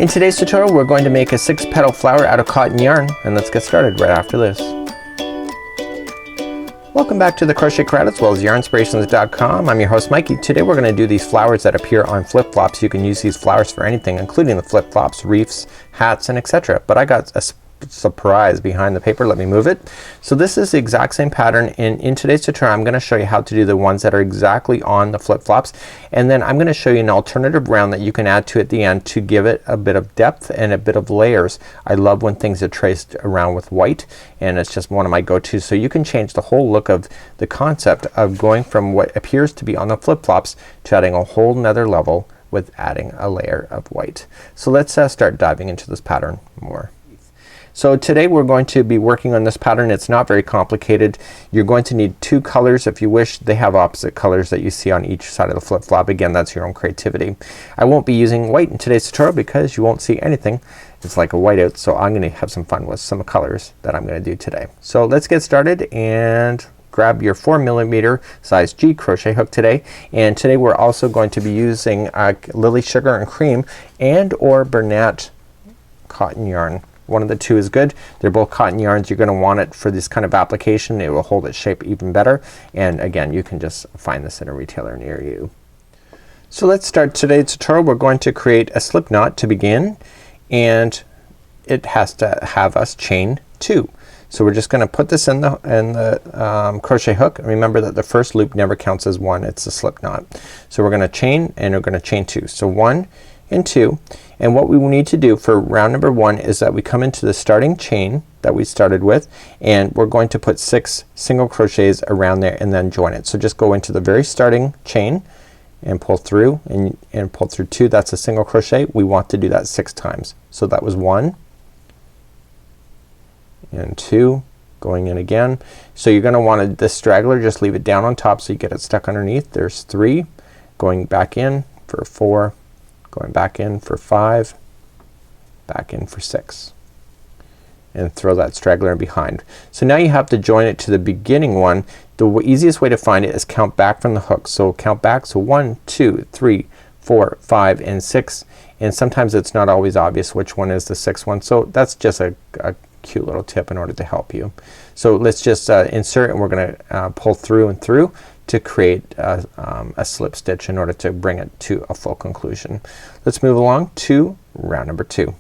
In today's tutorial we're going to make a 6-petal flower out of cotton yarn, and let's get started right after this. Welcome back to the Crochet Crowd as well as Yarnspirations.com. I'm your host Mikey. Today we're going to do these flowers that appear on flip-flops. You can use these flowers for anything, including the flip-flops, wreaths, hats, and etc. But I got a surprise behind the paper. Let me move it. So this is the exact same pattern, and in today's tutorial I'm going to show you how to do the ones that are exactly on the flip-flops, and then I'm going to show you an alternative round that you can add to at the end to give it a bit of depth and a bit of layers. I love when things are traced around with white, and it's just one of my go-tos. So you can change the whole look of the concept of going from what appears to be on the flip-flops to adding a whole nother level with adding a layer of white. So let's start diving into this pattern more. So today we're going to be working on this pattern. It's not very complicated. You're going to need 2 colors if you wish. They have opposite colors that you see on each side of the flip-flop. Again, that's your own creativity. I won't be using white in today's tutorial because you won't see anything. It's like a whiteout, so I'm gonna have some fun with some colors that I'm gonna do today. So let's get started and grab your 4mm size G crochet hook today. And today we're also going to be using Lily Sugar and Cream and or Bernat cotton yarn. One of the two is good. They're both cotton yarns. You're gonna want it for this kind of application. It will hold its shape even better, and again you can just find this in a retailer near you. So let's start today's tutorial. We're going to create a slip knot to begin, and it has to have us chain 2. So we're just gonna put this in the crochet hook. Remember that the first loop never counts as 1. It's a slip knot. So we're gonna chain, and we're gonna chain 2. So 1 and 2, and what we will need to do for round number 1 is that we come into the starting chain that we started with, and we're going to put 6 single crochets around there and then join it. So just go into the very starting chain and pull through and pull through 2. That's a single crochet. We want to do that 6 times. So that was 1 and 2, going in again. So you're gonna want this straggler, just leave it down on top so you get it stuck underneath. There's 3, going back in for 4, going back in for 5, back in for 6, and throw that straggler in behind. So now you have to join it to the beginning one. The easiest way to find it is count back from the hook. So count back. So 1, 2, 3, 4, 5, and 6, and sometimes it's not always obvious which one is the 6th one. So that's just a cute little tip in order to help you. So let's just insert, and we're gonna pull through and through to create a slip stitch in order to bring it to a full conclusion. Let's move along to round number 2.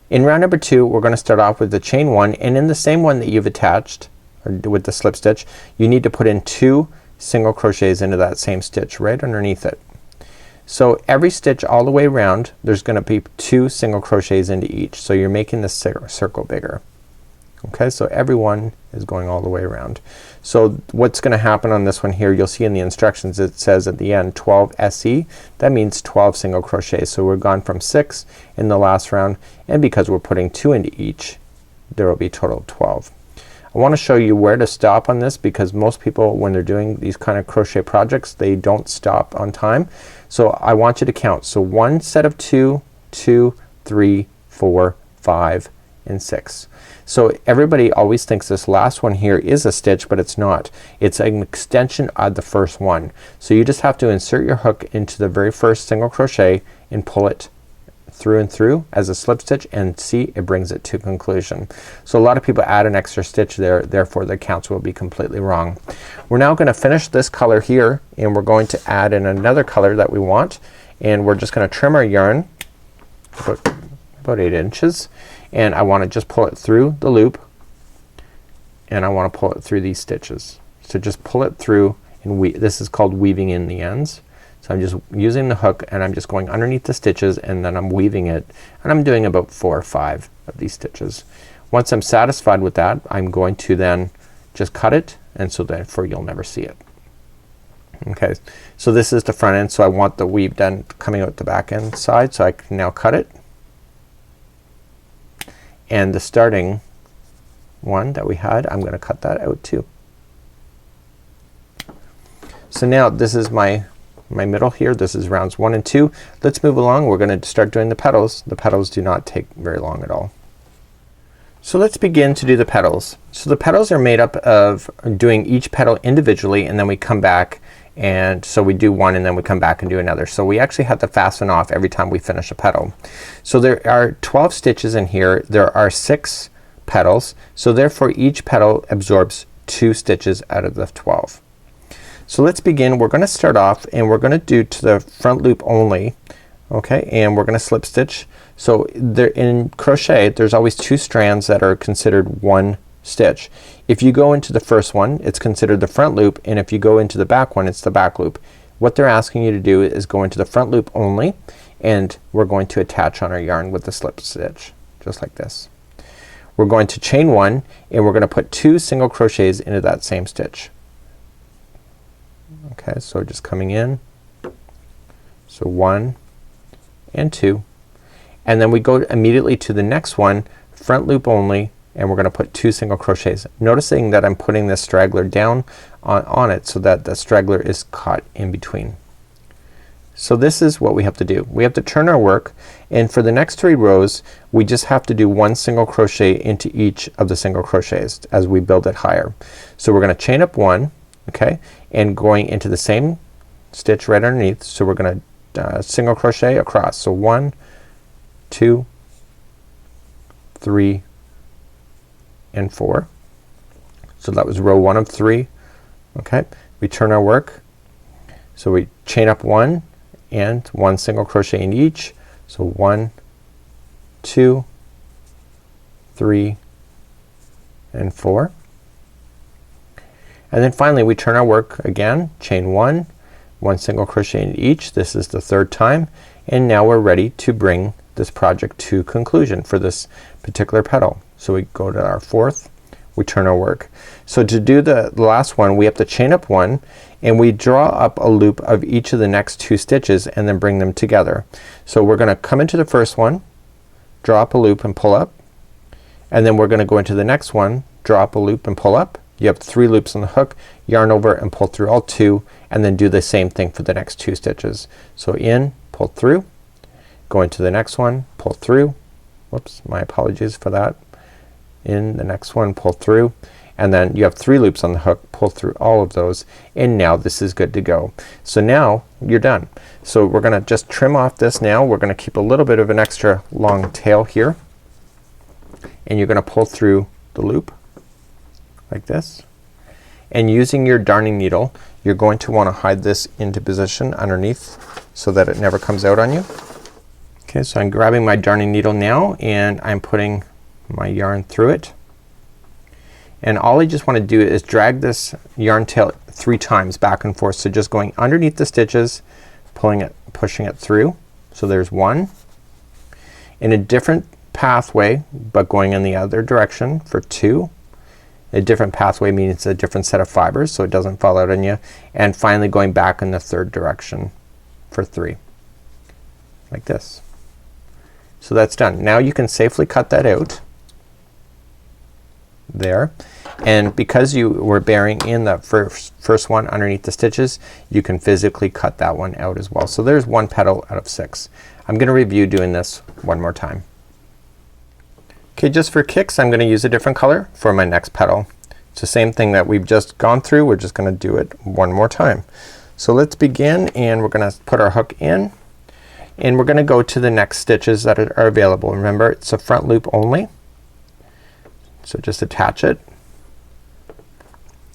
In round number 2 we're gonna start off with the chain 1, and in the same one that you've attached with the slip stitch you need to put in 2 single crochets into that same stitch right underneath it. So every stitch all the way around there's gonna be 2 single crochets into each, so you're making the circle bigger. Okay, so every one is going all the way around. So what's gonna happen on this one here, you'll see in the instructions it says at the end 12 SE. That means 12 single crochets. So we're gone from 6 in the last round, and because we're putting 2 into each there will be a total of 12. I want to show you where to stop on this because most people when they're doing these kind of crochet projects they don't stop on time. So I want you to count. So 1 set of 2, 2, 3, 4, 5, and 6. So everybody always thinks this last one here is a stitch, but it's not. It's an extension of the first one. So you just have to insert your hook into the very first single crochet and pull it through and through as a slip stitch, and see, it brings it to conclusion. So a lot of people add an extra stitch there, therefore the counts will be completely wrong. We're now gonna finish this color here, and we're going to add in another color that we want, and we're just gonna trim our yarn about 8 inches, and I want to just pull it through the loop, and I want to pull it through these stitches. So just pull it through, and this is called weaving in the ends. So I'm just using the hook and I'm just going underneath the stitches, and then I'm weaving it, and I'm doing about 4 or 5 of these stitches. Once I'm satisfied with that I'm going to then just cut it, and so therefore you'll never see it. Okay, so this is the front end, so I want the weave done coming out the back end side, so I can now cut it. And the starting one that we had, I'm gonna cut that out too. So now this is my middle here. This is rounds 1 and 2. Let's move along. We're gonna start doing the petals. The petals do not take very long at all. So let's begin to do the petals. So the petals are made up of doing each petal individually, and then we come back and so we do one and then we come back and do another. So we actually have to fasten off every time we finish a petal. So there are 12 stitches in here. There are 6 petals, so therefore each petal absorbs 2 stitches out of the 12. So let's begin. We're gonna start off and we're gonna do to the front loop only, okay, and we're gonna slip stitch. So there in crochet there's always 2 strands that are considered one stitch. If you go into the first one it's considered the front loop, and if you go into the back one it's the back loop. What they're asking you to do is go into the front loop only, and we're going to attach on our yarn with the slip stitch just like this. We're going to chain 1 and we're gonna put 2 single crochets into that same stitch. Okay, so just coming in, so 1 and 2, and then we go immediately to the next one, front loop only, and we're gonna put 2 single crochets. Noticing that I'm putting this straggler down on it so that the straggler is caught in between. So this is what we have to do. We have to turn our work, and for the next 3 rows we just have to do 1 single crochet into each of the single crochets as we build it higher. So we're gonna chain up 1, okay, and going into the same stitch right underneath. So we're gonna single crochet across. So 1, 2, 3 and 4. So that was row 1 of 3. Okay, we turn our work, so we chain up 1 and 1 single crochet in each. So 1, 2, 3 and 4. And then finally we turn our work again, chain 1, 1 single crochet in each. This is the 3rd time, and now we're ready to bring this project to conclusion for this particular petal. So we go to our 4th, we turn our work. So to do the last one we have to chain up 1 and we draw up a loop of each of the next 2 stitches and then bring them together. So we're gonna come into the first one, draw up a loop and pull up, and then we're gonna go into the next one, draw up a loop and pull up. You have 3 loops on the hook, yarn over and pull through all 2, and then do the same thing for the next 2 stitches. So in, pull through, go into the next one, pull through, whoops, my apologies for that, in the next one, pull through, and then you have 3 loops on the hook, pull through all of those, and now this is good to go. So now you're done. So we're gonna just trim off this now. We're gonna keep a little bit of an extra long tail here, and you're gonna pull through the loop like this, and using your darning needle you're going to want to hide this into position underneath so that it never comes out on you. Okay, so I'm grabbing my darning needle now and I'm putting my yarn through it, and all I just want to do is drag this yarn tail 3 times back and forth. So just going underneath the stitches, pulling it, pushing it through. So there's 1 in a different pathway but going in the other direction for 2. A different pathway means a different set of fibers so it doesn't fall out on you, and finally going back in the 3rd direction for 3 like this. So that's done. Now you can safely cut that out there, and because you were bearing in the first one underneath the stitches you can physically cut that one out as well. So there's 1 petal out of 6. I'm gonna review doing this one more time. Okay, just for kicks I'm gonna use a different color for my next petal. It's the same thing that we've just gone through, we're just gonna do it one more time. So let's begin, and we're gonna put our hook in, and we're gonna go to the next stitches that are available. Remember it's a front loop only, so just attach it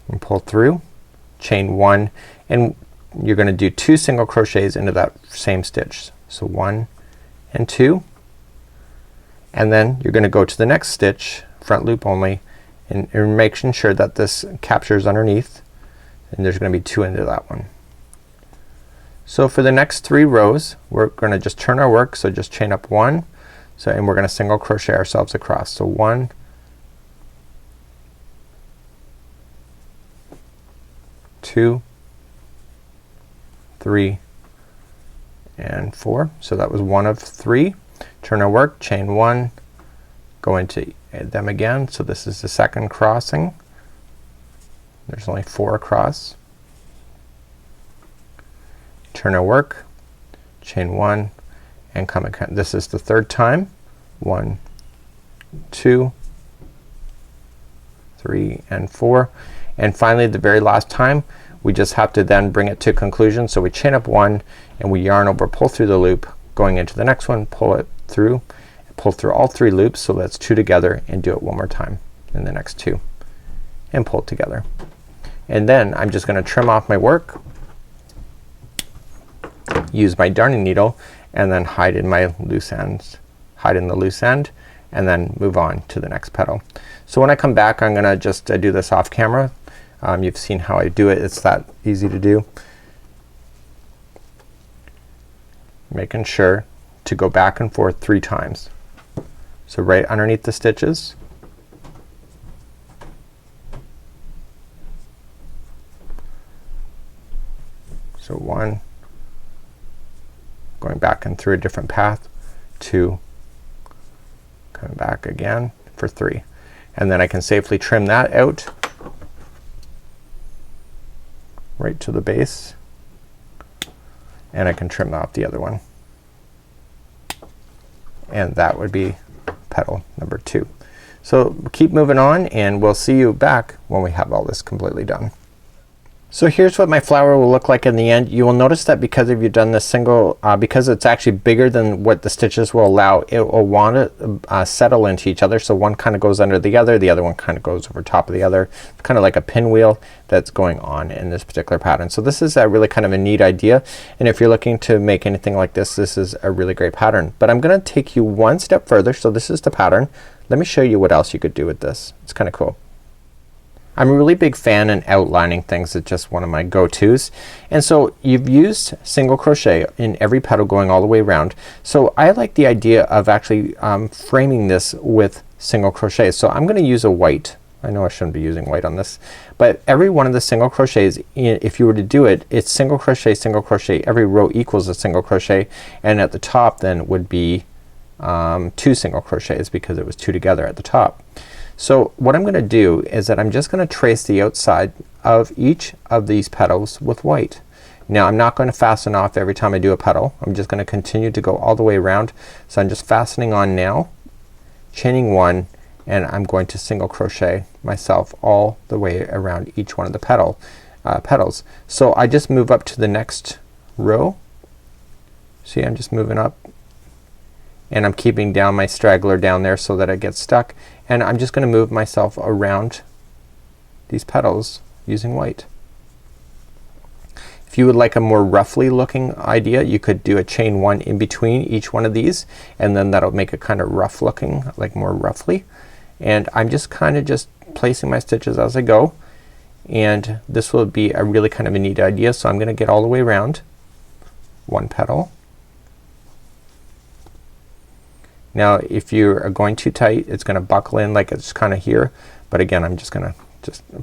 and pull through, chain 1, and you're gonna do 2 single crochets into that same stitch. So 1 and 2, and then you're gonna go to the next stitch, front loop only, and making sure that this captures underneath, and there's gonna be 2 into that one. So for the next 3 rows we're gonna just turn our work, so just chain up 1, so and we're gonna single crochet ourselves across. So 1, 2, 3 and 4. So that was 1 of 3. Turn our work, chain 1, go into them again. So this is the 2nd crossing. There's only 4 across. Turn our work, chain 1 and come again. This is the 3rd time. 1, 2, 3 and 4, and finally the very last time We just have to then bring it to conclusion. So we chain up one and we yarn over, pull through the loop, going into the next one, pull it through, pull through all 3 loops. So that's 2 together, and do it one more time in the next 2 and pull it together. And then I'm just gonna trim off my work, use my darning needle, and then hide in my loose ends, hide in the loose end, and then move on to the next petal. So when I come back, I'm gonna just do this off camera. You've seen how I do it. It's that easy to do. Making sure to go back and forth 3 times. So right underneath the stitches, so 1, going back and through a different path, 2, coming back again for 3, and then I can safely trim that out right to the base, and I can trim off the other one, and that would be petal number 2. So keep moving on, and we'll see you back when we have all this completely done. So here's what my flower will look like in the end. You will notice that because if you've done this single, because it's actually bigger than what the stitches will allow, it will want to settle into each other. So one kind of goes under the other one kind of goes over top of the other, kind of like a pinwheel that's going on in this particular pattern. So this is a really kind of a neat idea, and if you're looking to make anything like this, this is a really great pattern. But I'm gonna take you one step further. So this is the pattern. Let me show you what else you could do with this. It's kind of cool. I'm a really big fan in outlining things. It's just one of my go-tos. And so you've used single crochet in every petal going all the way around. So I like the idea of actually framing this with single crochet. So I'm gonna use a white. I know I shouldn't be using white on this, but every one of the single crochets, if you were to do it, it's single crochet, single crochet. Every row equals a single crochet, and at the top then would be 2 single crochets because it was 2 together at the top. So what I'm gonna do is that I'm just gonna trace the outside of each of these petals with white. Now I'm not gonna fasten off every time I do a petal. I'm just gonna continue to go all the way around. So I'm just fastening on now, chaining 1, and I'm going to single crochet myself all the way around each one of the petals. So I just move up to the next row. See, I'm just moving up, and I'm keeping down my straggler down there so that it gets stuck, and I'm just gonna move myself around these petals using white. If you would like a more roughly looking idea, you could do a chain 1 in between each one of these, and then that'll make it kind of rough looking, like more roughly. And I'm just kind of just placing my stitches as I go, and this will be a really kind of a neat idea. So I'm gonna get all the way around 1 petal. Now if you are going too tight, it's gonna buckle in like it's kind of here, but again I'm just gonna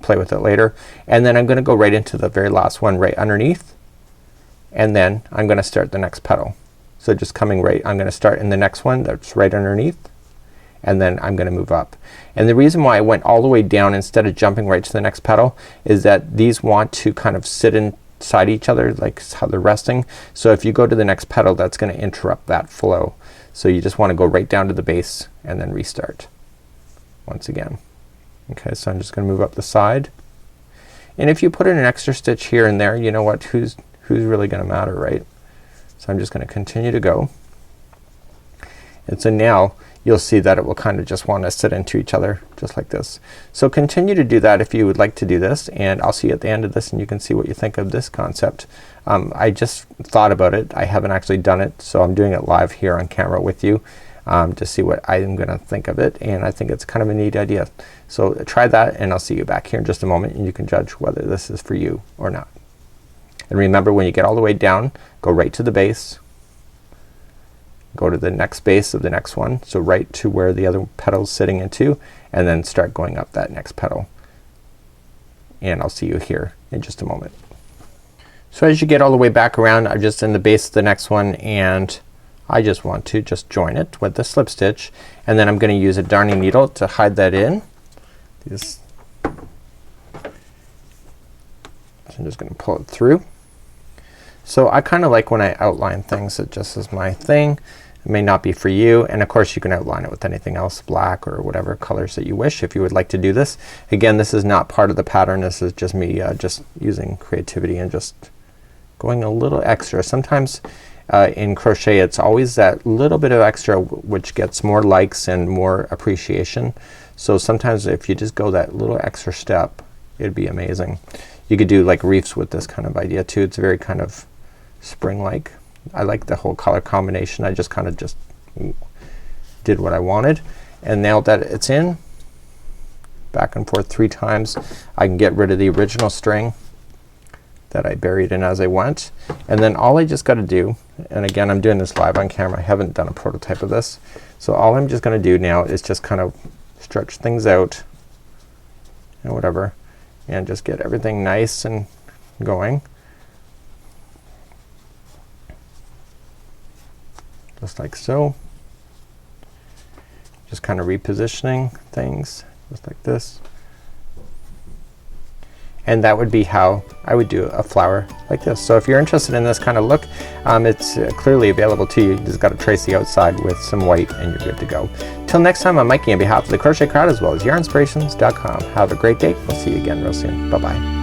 play with it later. And then I'm gonna go right into the very last one right underneath, and then I'm gonna start the next petal. So just coming right, I'm gonna start in the next one that's right underneath, and then I'm gonna move up. And the reason why I went all the way down instead of jumping right to the next petal is that these want to kind of sit inside each other, like how they're resting. So if you go to the next petal, that's gonna interrupt that flow. So you just want to go right down to the base and then restart once again. Okay, so I'm just gonna move up the side, and if you put in an extra stitch here and there, you know what, who's really gonna matter, right? So I'm just gonna continue to go, and so now you'll see that it will kind of just want to sit into each other just like this. So continue to do that if you would like to do this, and I'll see you at the end of this and you can see what you think of this concept. I just thought about it. I haven't actually done it, so I'm doing it live here on camera with you to see what I'm gonna think of it, and I think it's kind of a neat idea. So try that, and I'll see you back here in just a moment, and you can judge whether this is for you or not. And remember, when you get all the way down, go right to the base, go to the next base of the next one, so right to where the other petal's sitting into, and then start going up that next petal. And I'll see you here in just a moment. So as you get all the way back around, I'm just in the base of the next one, and I just want to just join it with the slip stitch, and then I'm gonna use a darning needle to hide that in. So I'm just gonna pull it through. So I kinda like when I outline things, it just is my thing. It may not be for you, and of course you can outline it with anything else, black or whatever colors that you wish if you would like to do this. Again, this is not part of the pattern. This is just me just using creativity and just going a little extra. Sometimes in crochet it's always that little bit of extra which gets more likes and more appreciation. So sometimes if you just go that little extra step, it'd be amazing. You could do like reefs with this kind of idea too. It's very kind of spring-like. I like the whole color combination. I just kind of just did what I wanted, and now that it's in, back and forth 3 times, I can get rid of the original string that I buried in as I went. And then all I just gotta do, and again I'm doing this live on camera, I haven't done a prototype of this, so all I'm just gonna do now is just kind of stretch things out and whatever, and just get everything nice and going. Just like so. Just kind of repositioning things just like this. And that would be how I would do a flower like this. So if you're interested in this kind of look, it's clearly available to you. You just got to trace the outside with some white and you're good to go. Till next time, I'm Mikey on behalf of the Crochet Crowd as well as Yarnspirations.com. Have a great day. We'll see you again real soon. Bye bye.